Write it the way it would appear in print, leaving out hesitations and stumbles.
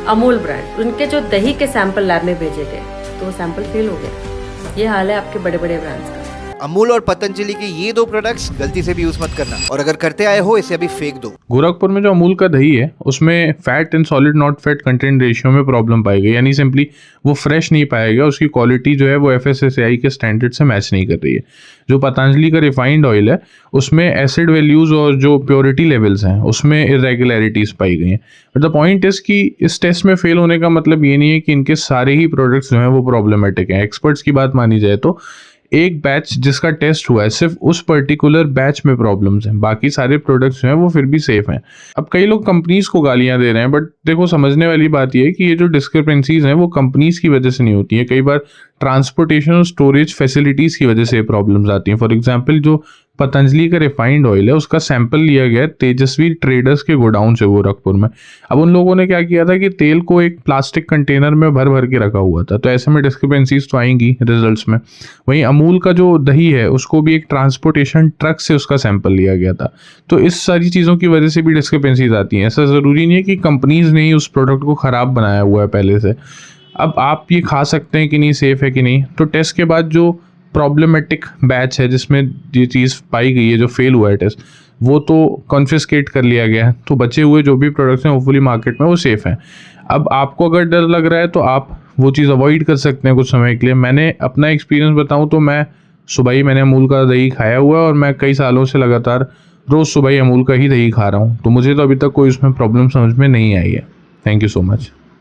Amul brand, उनके जो दही के सैंपल लैब में भेजे गए तो वो सैंपल फेल हो गए। ये हाल है आपके बड़े बड़े ब्रांड्स का। अमूल और पतंजलि के ये दो प्रोडक्ट्स गलती से भी यूज मत करना, और अगर करते आए हो इसे अभी फेंक दो। गोरखपुर में जो अमूल का दही है उसमें fat and solid not fat content ratio में प्रॉब्लम पाई गई, यानी सिंपली वो फ्रेश नहीं पाया गया, उसकी क्वालिटी जो है वो FSSAI के स्टैंडर्ड से मैच नहीं कर रही है। जो पतंजलि का रिफाइंड ऑयल है उसमें एसिड वैल्यूज और जो प्योरिटी लेवल्स हैं उसमें इरेगुलरिटीज पाई गई हैं। बट द पॉइंट इज कि इस टेस्ट में फेल होने का मतलब ये नहीं है कि इनके सारे ही प्रोडक्ट्स जो हैं वो प्रॉब्लमेटिक हैं। एक्सपर्ट्स की बात मानी जाए तो एक बैच जिसका टेस्ट हुआ है सिर्फ उस पर्टिकुलर बैच में प्रॉब्लम्स हैं, बाकी सारे प्रोडक्ट्स जो हैं वो फिर भी सेफ हैं। अब कई लोग कंपनीज को गालियां दे रहे हैं, बट देखो समझने वाली बात यह है कि ये जो डिस्क्रिपेंसीज हैं वो कंपनीज की वजह से नहीं होती है, कई बार ट्रांसपोर्टेशन और स्टोरेज फैसिलिटीज की वजह से प्रॉब्लम्स आती हैं। फॉर एग्जाम्पल जो पतंजलि का रिफाइंड ऑयल है उसका सैंपल लिया गया तेजस्वी ट्रेडर्स के गोडाउन से गोरखपुर में। अब उन लोगों ने क्या किया था कि तेल को एक प्लास्टिक कंटेनर में भर भर के रखा हुआ था, तो ऐसे में डिस्क्रिपेंसीज तो आएंगी रिजल्ट्स में। वहीं अमूल का जो दही है उसको भी एक ट्रांसपोर्टेशन ट्रक से उसका सैंपल लिया गया था, तो इस सारी चीज़ों की वजह से भी डिस्क्रिपेंसीज आती हैं। ऐसा ज़रूरी नहीं है कि कंपनीज ने ही उस प्रोडक्ट को ख़राब बनाया हुआ है पहले से। अब आप ये खा सकते हैं कि नहीं, सेफ़ है कि नहीं, तो टेस्ट के बाद जो प्रॉब्लमेटिक बैच है जिसमें ये चीज़ पाई गई है, जो फेल हुआ है टेस्ट, वो तो कॉन्फिस्केट कर लिया गया है, तो बचे हुए जो भी प्रोडक्ट्स हैं होपफुली मार्केट में वो सेफ़ हैं। अब आपको अगर डर लग रहा है तो आप वो चीज़ अवॉइड कर सकते हैं कुछ समय के लिए। मैंने अपना एक्सपीरियंस बताऊं तो मैं सुबह ही मैंने अमूल का दही खाया हुआ है और मैं कई सालों से लगातार रोज़ सुबह ही अमूल का ही दही खा रहा हूँ, तो मुझे तो अभी तक कोई उसमें प्रॉब्लम समझ में नहीं आई है। Thank you so much.